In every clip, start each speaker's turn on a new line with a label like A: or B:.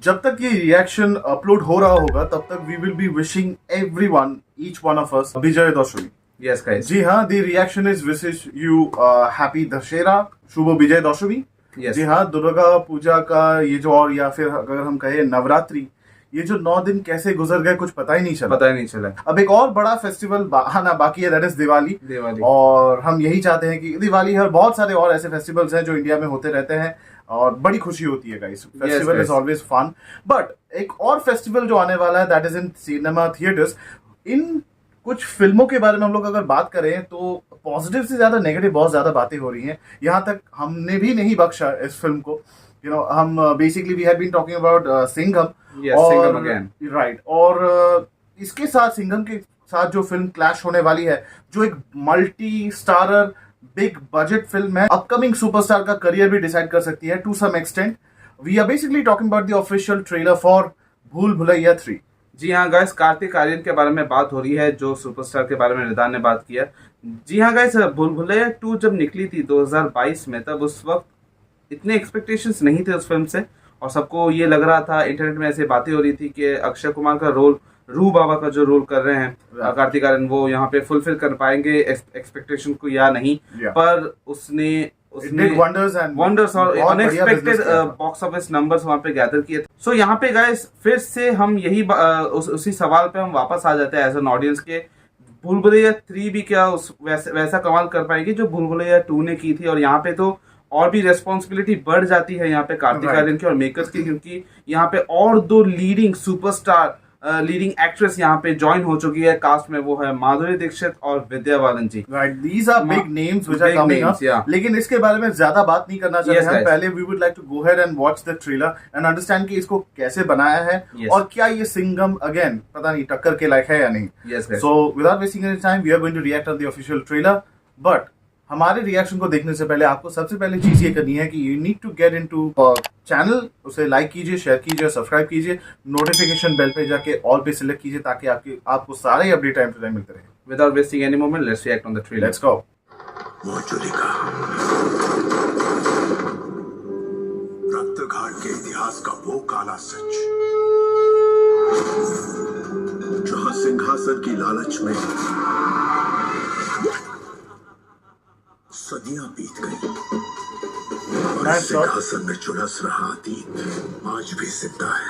A: जब तक ये रिएक्शन अपलोड हो रहा होगा तब तक we will be wishing everyone, each one of us, Vijay Dashami.
B: Yes guys,
A: जी हाँ, the reaction is wishes you happy Dussehra, शुभ विजय दशमी।
B: Yes.
A: जी हाँ, दुर्गा पूजा का ये जो, और या फिर अगर हम कहें नवरात्रि, ये जो 9 दिन कैसे गुजर गए कुछ पता ही नहीं चला। अब एक और बड़ा फेस्टिवल आना बाकी है, दैट इज दिवाली। और हम यही चाहते हैं कि दिवाली और बहुत सारे और ऐसे फेस्टिवल्स हैं जो इंडिया में होते रहते हैं और बड़ी खुशी होती है guys. Festival is always fun. But एक और फेस्टिवल जो आने वाला है, that is in cinema theatres. इन कुछ फिल्मों के बारे में हम लोग अगर बात करें तो पॉजिटिव से ज्यादा नेगेटिव बहुत ज्यादा बातें हो रही हैं। यहाँ तक हमने भी नहीं बख्शा इस फिल्म को। यू नो, हम basically we have been talking about Singham.
B: Singham again,
A: right. और इसके साथ, सिंघम के साथ जो फिल्म क्लैश होने वाली है, जो एक multi starrer big budget film है, अपकमिंग सुपरस्टार का करियर भी डिसाइड कर सकती है to some extent. We are basically talking about the official trailer for Bhool Bhulaiyaa 3।
B: जी हाँ गाइस, कार्तिक आर्यन के बारे में बात हो रही है, जो सुपरस्टार के बारे में निदान ने बात किया। जी हाँ गाइस, भूल भुलैया 2 जब निकली थी 2022 में, तब उस वक्त इतने एक्सपेक्टेशंस नहीं थे उस फिल्म से, और सबको ये लग रहा था, इंटरनेट में ऐसे बातें हो रही थी कि अक्षय कुमार का रोल, रू बाबा का जो रोल कर रहे हैं कार्तिक आर्यन, वो यहाँ पे फुलफिल कर पाएंगे एक्सपेक्टेशन को या नहीं। पर उसने वंडर्स और अनएक्सपेक्टेड बॉक्स ऑफिस नंबर्स वहां पे गैदर किए। सो यहाँ पे गाइस फिर से हम यही उसी सवाल पे हम वापस आ जाते हैं एज एन ऑडियंस के, भूल भुलैया 3 भी क्या वैसा कमाल कर पाएगी जो भूल भुलैया 2 ने की थी। और यहाँ पे तो और भी रेस्पॉन्सिबिलिटी बढ़ जाती है यहाँ पे कार्तिक आर्यन की और मेकर्स की, क्योंकि यहाँ पे और 2 लीडिंग सुपरस्टार, लीडिंग एक्ट्रेस यहाँ पे ज्वाइन हो चुकी है कास्ट में, वो है माधुरी दीक्षित और Vidya Balan ji.
A: Right, these are big names which are coming up. लेकिन इसके बारे में ज्यादा बात नहीं करना चाहते हैं। पहले we would like to go ahead and watch the trailer and understand कि इसको कैसे बनाया है और क्या ये सिंघम अगेन पता नहीं टक्कर के लायक है या नहीं। So without wasting any time we are going to react on the official trailer. But हमारे रिएक्शन को देखने से पहले आपको सबसे पहले चीज ये करनी है कि you need to get into channel, उसे लाइक कीजिए, शेयर कीजिए, सब्सक्राइब कीजिए, नोटिफिकेशन बेल पे जाके ऑल पे सिलेक्ट कीजिए ताकि आपको सारे अपडेट टाइम टू टाइम मिलते रहे।
B: Without wasting any moment, let's react on the trailer.
A: Let's go.
C: Raktghat के इतिहास का वो काला सच जहां सिंहासन की लालच में सदियां बीत गई और सिंहासन में चुरस रहा अतीत आज भी जिंदा है।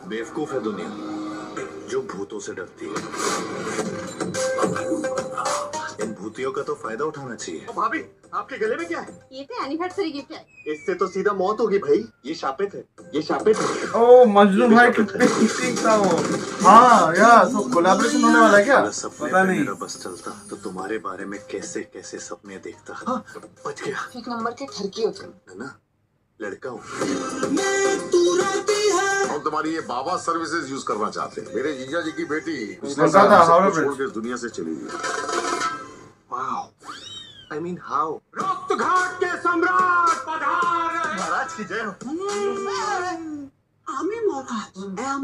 C: बेवकूफ है दुनिया जो भूतों से डरती है। इन भूतियों का तो फायदा उठाना चाहिए।
D: भाभी, आपके गले में क्या है?
E: ये तो एनिवर्सरी गिफ्ट है।
D: इससे तो सीधा मौत होगी भाई। ये शापित है, ये शापित है।
B: ओ मजनू भाई कितने ठीक था वो।
A: हाँ यार, तो कोलैबोरेशन होने वाला है क्या?
C: पता नहीं। मेरा बस चलता तो तुम्हारे बारे में कैसे कैसे सपने देखता। हाँ, बच गया।
E: एक नंबर के ठरकी होते
C: है ना, लड़का हूँ।
F: हम तुम्हारी ये बाबा सर्विसेज यूज करना चाहते हैं। मेरे जीजा जी की बेटी छोड़ के दुनिया से चली गई।
D: I mean how? रक्तघाट के सम्राट पधार। महाराज की जय हो।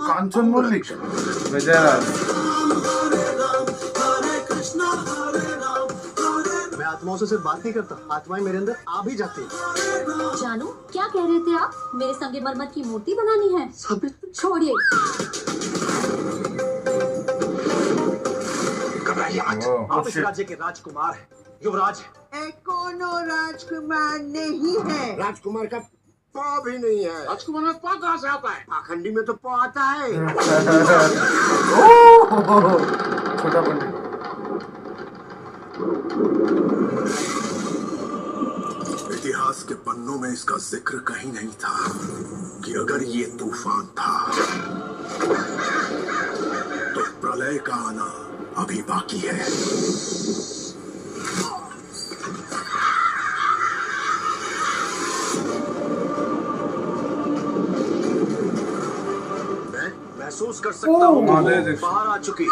A: कांचन मल्लिक,
D: मैं आत्माओं से सिर्फ बात नहीं करता, आत्माएं मेरे अंदर आ भी जाती हैं।
E: जानू, क्या कह रहे थे आप? मेरे संगमरमर की मूर्ति बनानी है? छोड़िए।
D: घबराइए मत, आप इस राज्य के राजकुमार हैं, युवराज।
G: कोनो राजकुमार नहीं है।
F: राजकुमार का पा भी नहीं है।
D: राजकुमार में पा कहाँ से आता है?
F: पाखंडी में तो पा आता है।
A: छोटा पंडित।
C: इतिहास के पन्नों में इसका जिक्र कहीं नहीं था कि अगर ये तूफान था तो प्रलय का आना अभी बाकी है।
D: मैं महसूस कर सकता हूँ बाहर आ चुकी।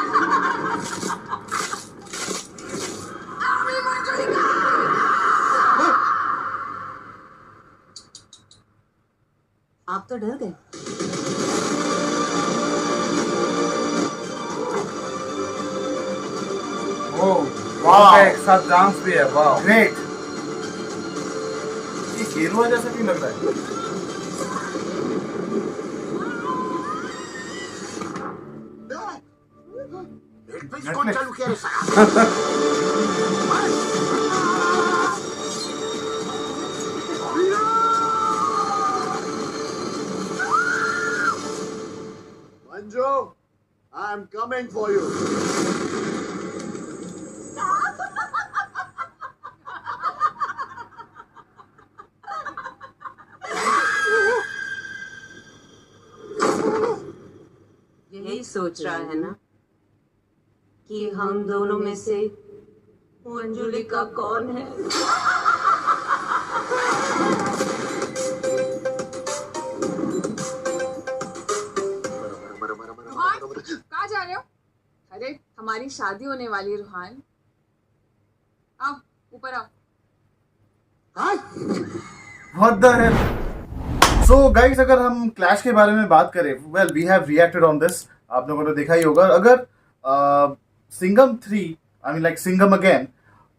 E: आप तो डर गए।
B: उनका एक साथ डांस भी है, वाह
A: ग्रेट। ये गेरुआ जैसा क्यों लग रहा है?
F: कौन चालू किया रे साला?
D: Manju, I am coming for you.
G: यही सोच रहा है ना कि हम दोनों में से मंजुलिका कौन है?
H: कहाँ जा रहे हो? अरे हमारी शादी होने वाली है रूहान, आओ ऊपर आओ।
A: What the hell? So guys, अगर हम क्लैश के बारे में बात करें, well we have reacted on this, आप लोगों ने देखा ही होगा। अगर Singham 3, I mean like Singham again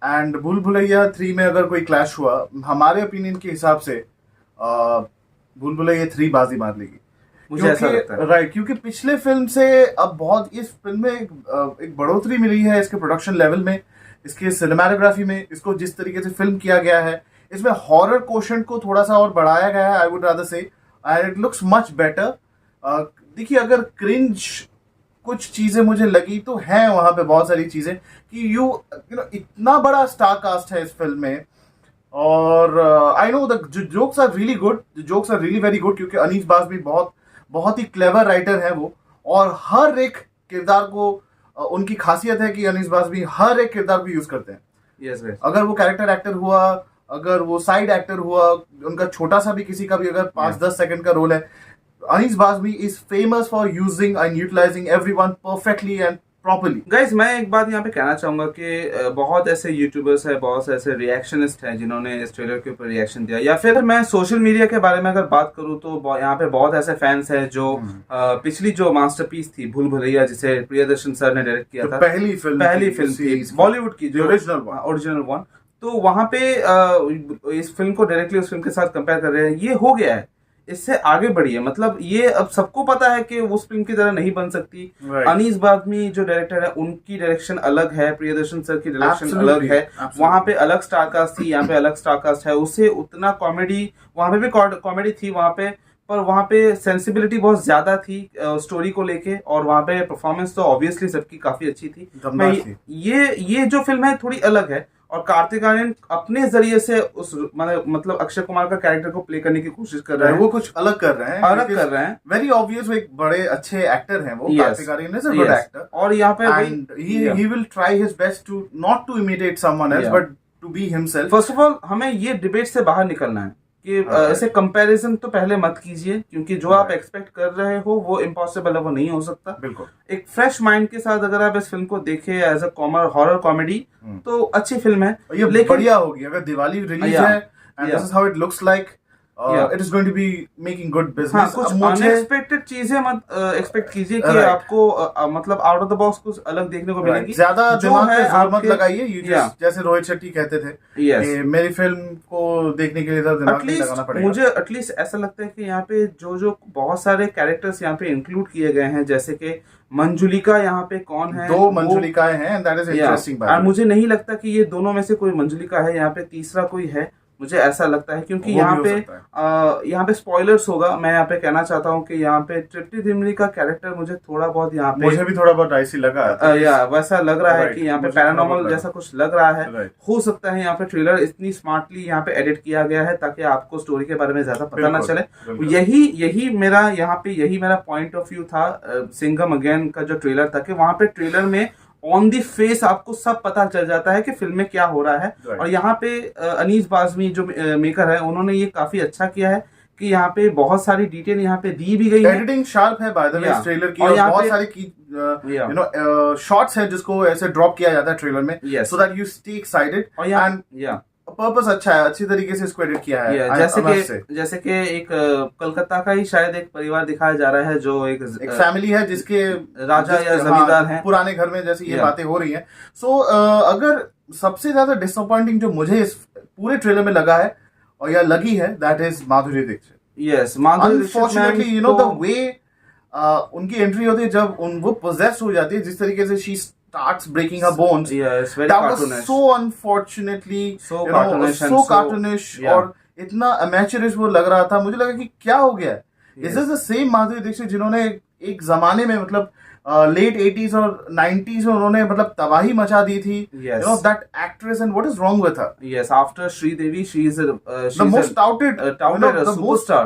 A: and Bhool Bhulaiyaa 3 में अगर कोई क्लैश हुआ, हमारे ओपिनियन के हिसाब से भूल भुलैया 3 बाजी मार लेगी,
B: मुझे ऐसा लगता है।
A: राइट, क्योंकि पिछले फिल्म से अब बहुत इस फिल्म में एक बढ़ोतरी मिली है इसके प्रोडक्शन लेवल में, इसके सिनेमेटोग्राफी में, इसको जिस तरीके से फिल्म किया गया है, इसमें हॉरर कोशेंट को थोड़ा सा और बढ़ाया गया है, आई वुड रादर से, and it looks much better. देखिए, अगर क्रिंज कुछ चीजें मुझे लगी तो हैं वहां पे बहुत सारी चीजें कि यू नो इतना बड़ा स्टार कास्ट है इस फिल्म में, और I know the jokes are really good, jokes are really very good, क्योंकि अनीस बास भी बहुत ही क्लेवर राइटर है वो, और हर एक किरदार को उनकी खासियत है कि अनीस बास भी हर एक किरदार को यूज करते हैं।
B: yes, yes.
A: अगर वो कैरेक्टर एक्टर हुआ, अगर वो साइड एक्टर हुआ, उनका छोटा सा भी किसी का भी अगर 5-10 सेकंड का रोल है, Anees Bazmee is famous for using and utilising everyone perfectly and properly.
B: Guys, मैं एक बात यहाँ पे कहना चाहूंगा कि बहुत ऐसे यूट्यूबर्स है, बहुत से ऐसे रिएक्शनिस्ट हैं जिन्होंने इस ट्रेलर के ऊपर रिएक्शन दिया, या फिर मैं सोशल मीडिया के बारे में अगर बात करूँ तो यहाँ पे बहुत ऐसे फैंस हैं जो पिछली जो मास्टरपीस थी भूल भुलैया, जिसे प्रियदर्शन सर ने डायरेक्ट किया था,
A: पहली फिल्म
B: थी बॉलीवुड की, जो ओरिजिनल वन, तो वहां पे इस फिल्म को डायरेक्टली उस फिल्म के साथ कंपेयर कर रहे हैं। ये हो गया है, इससे आगे बढ़ी है, मतलब ये अब सबको पता है कि उस फिल्म की तरह नहीं बन सकती। अनीस बाज़मी जो डायरेक्टर है, उनकी डायरेक्शन अलग है, प्रियदर्शन सर की डायरेक्शन अलग है, वहां पे अलग स्टार कास्ट थी, यहाँ पे अलग स्टार कास्ट है, उससे उतना कॉमेडी, वहां पे भी कॉमेडी थी वहां पे, पर वहां पे सेंसिबिलिटी बहुत ज्यादा थी स्टोरी को लेके, और वहां पे परफॉर्मेंस तो ऑब्वियसली सबकी काफी अच्छी थी। ये जो फिल्म है थोड़ी अलग है, और कार्तिक आर्यन अपने जरिए से उस मतलब अक्षय कुमार का कैरेक्टर को प्ले करने की कोशिश कर रहे हैं,
A: वो कुछ अलग कर रहे हैं, वेरी ऑब्वियस, वो एक बड़े अच्छे एक्टर हैं वो, Kartik Aaryan is a good actor,
B: और यहाँ पे
A: he will try his best to not to imitate someone else but to be himself.
B: First of all, हमें ये डिबेट से बाहर निकलना है कि ऐसे कंपैरिजन तो पहले मत कीजिए, क्योंकि जो आप एक्सपेक्ट कर रहे हो वो इम्पॉसिबल है, वो नहीं हो सकता।
A: बिल्कुल,
B: एक फ्रेश माइंड के साथ अगर आप इस फिल्म को देखें एज अ हॉरर कॉमेडी, तो अच्छी फिल्म है,
A: ये बढ़िया होगी। अगर दिवाली रिलीज है and this is how it looks like, it is going to be making good business.
B: कुछ अनएक्सपेक्टेड चीजें मत एक्सपेक्ट कीजिए कि आपको मतलब आउट ऑफ द बॉक्स कुछ अलग देखने को मिलेगी।
A: ज्यादा दिमाग पे जोर मत लगाइए, जैसे रोहित शेट्टी कहते थे कि मेरी फिल्म को देखने के लिए दिमाग नहीं लगाना पड़ेगा।
B: मुझे एटलीस्ट ऐसा लगता है कि यहाँ पे जो बहुत सारे कैरेक्टर्स यहाँ पे इंक्लूड किए गए हैं, जैसे कि मंजुलिका यहाँ पे कौन है,
A: 2 मंजुलिकाएं हैं, दैट इज इंटरेस्टिंग।
B: और मुझे नहीं लगता कि ये दोनों में से कोई मंजुलिका है, यहाँ पे तीसरा कोई है, मुझे ऐसा लगता है, क्योंकि यहाँ पे स्पॉयलर्स होगा। मैं यहाँ पे कहना चाहता हूँ कि यहाँ पे तृप्ति डिमरी का कैरेक्टर मुझे थोड़ा बहुत यहाँ पे,
A: मुझे भी थोड़ा बहुत ऐसी लगा,
B: वैसा लग रहा है कि यहाँ पे पैरानॉर्मल जैसा कुछ लग रहा है। हो सकता है यहाँ पे ट्रेलर इतनी स्मार्टली यहाँ पे एडिट किया गया है ताकि आपको स्टोरी के बारे में ज्यादा पता ना चले। यही मेरा पॉइंट ऑफ व्यू था सिंघम अगेन का जो ट्रेलर था, कि वहां पे ट्रेलर में ऑन दी फेस आपको सब पता चल जाता है कि फिल्म में क्या हो रहा है। और यहाँ पे अनीस बाज़मी जो मेकर है, उन्होंने ये काफी अच्छा किया है कि यहाँ पे बहुत सारी डिटेल यहाँ पे दी भी गई है।
A: एडिटिंग शार्प है बाय द वे इस ट्रेलर की, और बहुत सारी यू नो शॉट्स है जिसको ऐसे ड्रॉप किया जाता है ट्रेलर में, so that you stay excited. And purpose अच्छा है, अच्छी तरीके से इसको एडिट किया है।
B: जैसे कि एक कलकत्ता का ही शायद एक परिवार दिखाया जा रहा है जो एक
A: फैमिली है जिसके
B: राजा या जमींदार हैं,
A: पुराने घर में जैसे ये बातें हो रही हैं। सो अगर सबसे ज्यादा डिसअपॉइंटिंग जो मुझे इस पूरे ट्रेलर में लगा है और या लगी है, that is Madhuri Dixit.
B: Yes, Madhuri
A: unfortunately you know the way उनकी एंट्री होती है जब वो पोजेस हो जाती है, जिस तरीके से she starts breaking her bones.
B: Yes, very
A: that
B: cartoonish.
A: was so unfortunately
B: so
A: you know,
B: cartoonish
A: so
B: and
A: cartoonish और इतना amateurish वो लग रहा था। मुझे लगा कि क्या हो गया है। Is this the same Madhuri Dixit जिन्होंने एक जमाने में मतलब लेट 80s और 90s में उन्होंने मतलब तबाही मचा दी थी।
B: Yes.
A: You know that actress and what is wrong with her?
B: Yes, after Sridevi, she is
A: the most touted
B: superstar.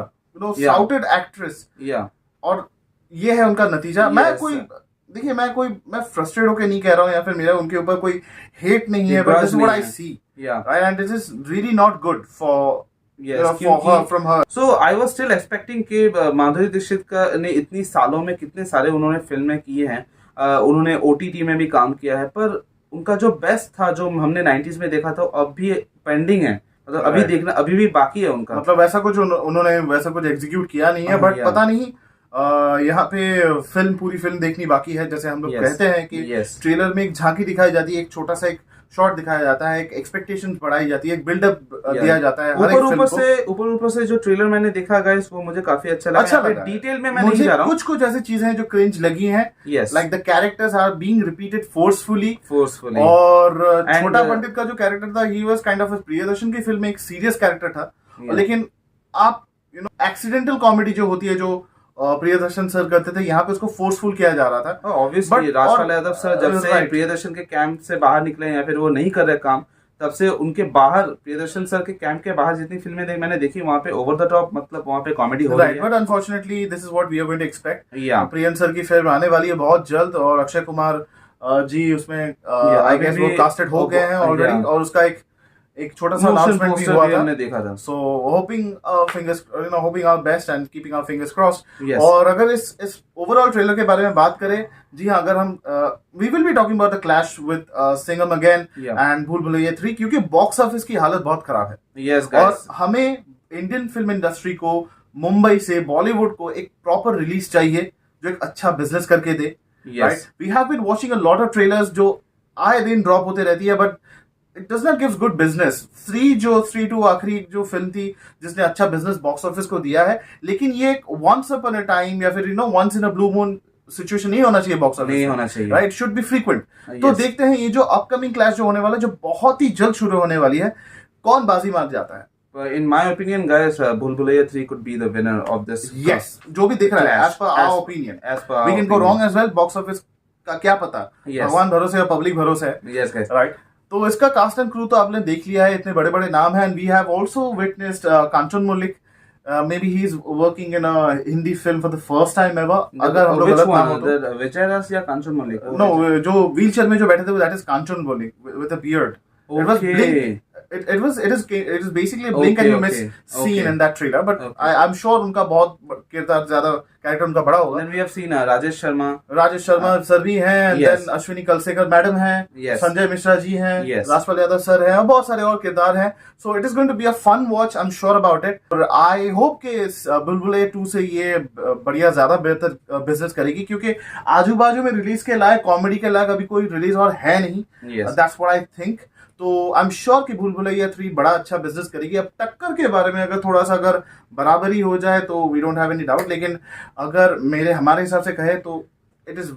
A: Touted actress.
B: Yeah.
A: और ये है उनका नतीजा। मैं फ्रस्ट्रेट होकर नहीं कह रहा हूँ या फिर मेरा उनके ऊपर कोई हेट नहीं है, but this is what I see and this is really not good for from her.
B: So I was still expecting कि माधुरी दीक्षित का ने इतनी सालों में कितने सारे उन्होंने फिल्में की हैं, उन्होंने OTT में भी काम किया है, पर उनका जो बेस्ट था जो हमने 90s में देखा था अब भी पेंडिंग है, मतलब अभी देखना अभी भी बाकी है उनका।
A: मतलब वैसा कुछ उन्होंने वैसा कुछ एग्जीक्यूट किया नहीं है, बट पता नहीं यहाँ पे पूरी फिल्म देखनी बाकी है। जैसे हम लोग कहते हैं कि ट्रेलर में एक झांकी दिखाई जाती है, एक छोटा सा एक शॉट दिखाया जाता है, एक एक्सपेक्टेशंस बढ़ाई जाती है, एक बिल्डअप दिया जाता है हर एक फिल्म को।
B: ऊपर से जो ट्रेलर मैंने देखा गाइस वो मुझे काफी अच्छा लगा। डिटेल में मैं नहीं जा रहा हूं,
A: कुछ ऐसी चीजें हैं जो क्रिंज लगी हैं, like the characters are being repeated forcefully. और छोटा पंडित का जो कैरेक्टर था, he was kind of Priyadarshan की फिल्म में एक सीरियस कैरेक्टर था, लेकिन आप यू नो एक्सीडेंटल कॉमेडी जो होती है जो प्रियदर्शन सर करते थे, यहाँ पे उसको फोर्सफुल किया जा रहा था।
B: ऑब्वियसली राजपाल यादव सर जब से प्रियदर्शन के कैंप से बाहर निकले या फिर वो नहीं कर रहे काम, तब से उनके बाहर प्रियदर्शन सर के कैंप के बाहर जितनी फिल्में मैंने देखी वहाँ पे ओवर द टॉप मतलब वहाँ पे कॉमेडी हो रही है।
A: But unfortunately this is what we are going to expect. Priyan sir की फिल्म आने वाली है बहुत जल्द और अक्षय कुमार जी उसमें आई गेस वो कास्टेड हो गए हैं ऑलरेडी, और उसका एक छोटा सा अनाउंसमेंट भी हुआ था,
B: हमने देखा था।
A: So hoping our best and keeping our fingers crossed. और अगर इस ओवरऑल ट्रेलर के बारे में बात करें, जी हाँ, अगर हम we will be talking about the clash with Singham again and Bhool Bhulaiyaa 3, क्योंकि बॉक्स ऑफिस की हालत बहुत खराब है। और हमें इंडियन फिल्म इंडस्ट्री को मुंबई से बॉलीवुड को एक प्रॉपर रिलीज चाहिए जो एक अच्छा बिजनेस करके दे। Right, we have been watching a lot of trailers जो आए दिन ड्रॉप होते रहती है, but it does not gives good business. 3 2 आखिरी जो फिल्म थी जिसने अच्छा बिजनेस बॉक्स ऑफिस को दिया है, लेकिन ये एक वंस अपॉन अ टाइम या फिर once in a blue moon situation नहीं होना चाहिए बॉक्स ऑफिस,
B: नहीं होना चाहिए,
A: राइट, शुड बी फ्रीक्वेंट। तो देखते हैं ये जो अपकमिंग क्लैश जो होने वाला है, जो बहुत ही जल्द शुरू होने वाली है, कौन बाजी मार जाता है।
B: In my opinion, guys, Bhul Bhulaiya 3 could be the winner of this.
A: Yes, जो भी दिख रहा है, as per our opinion. We can go wrong as well. Box office का क्या पता, भगवान भरोसे या पब्लिक भरोसे है।
B: Yes, guys.
A: Right. तो इसका कास्ट एंड क्रू तो आपने देख लिया है, इतने बड़े बड़े नाम हैं, and we have also witnessed Kanchan Malik, maybe he is working in a Hindi film for the first time ever. अगर हम लोग गलत ना हो तो
B: विजय दास या कांचन मलिक,
A: नो, जो व्हीलचेयर में जो बैठे थे that is Kanchan Malik with a beard. It was Blink. It is basically a blink and you miss scene in that trailer, but I'm sure उनका बहुत किरदार ज्यादा कैरेक्टर उनका बड़ा होगा।
B: Then we have seen Rajesh Sharma
A: sir भी हैं, then अश्विनी कलसेकर मैडम हैं, संजय मिश्रा जी हैं, राजपाल यादव सर हैं, और बहुत सारे और किरदार हैं। So it is going to be a fun watch, I'm sure about it. और I hope कि भूल भुलैया 2 से ये बढ़िया ज्यादा बेहतर बिजनेस करेगी, क्योंकि आजू बाजू में रिलीज के लायक, कॉमेडी के लायक अभी कोई रिलीज और है नहीं। That's what I think. तो आई एम श्योर कि भूल भुलैया 3 बड़ा अच्छा बिजनेस करेगी। अब टक्कर के बारे में अगर थोड़ा सा अगर बराबरी हो जाए तो we don't have any doubt, लेकिन अगर हमारे हिसाब से कहे तो it is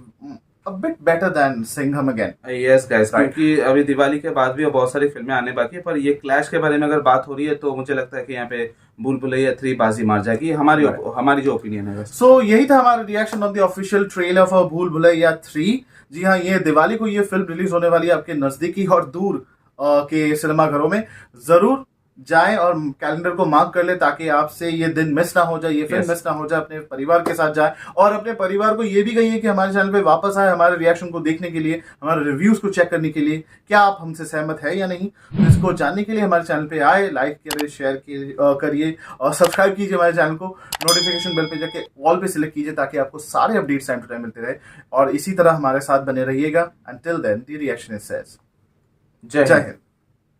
A: a bit better than Singham again.
B: Yes guys, क्योंकि अभी दिवाली के बाद भी बहुत सारी फिल्में आने बाकी है, पर ये क्लैश के बारे में अगर बात हो रही है तो मुझे लगता है कि यहाँ पे भूल भुलैया 3 बाजी मार जाएगी, हमारी जो ओपिनियन है।
A: सो यही था हमारा reaction on the official trailer for Bhool Bhulaiyaa 3। जी हाँ, ये दिवाली को ये फिल्म रिलीज होने वाली है आपके नजदीकी और दूर के सिनेमा घरों में। जरूर जाएं और कैलेंडर को मार्क कर ले ताकि आपसे ये दिन मिस ना हो जाए, ये फिल्म मिस ना हो जाए। अपने परिवार के साथ जाएं और अपने परिवार को ये भी कहिए कि हमारे चैनल पे वापस आए हमारे रिएक्शन को देखने के लिए, हमारे रिव्यूज को चेक करने के लिए, क्या आप हमसे सहमत है या नहीं। तो इसको जानने के लिए हमारे चैनल पे आए, लाइक करिए, शेयर करिए और सब्सक्राइब कीजिए हमारे चैनल को। नोटिफिकेशन बेल पे जाके ऑल पे सिलेक्ट कीजिए ताकि आपको सारे अपडेट्स टाइम टू टाइम मिलते रहे, और इसी तरह हमारे साथ बने रहिएगा। Until then, the reaction is says, जय हिंद।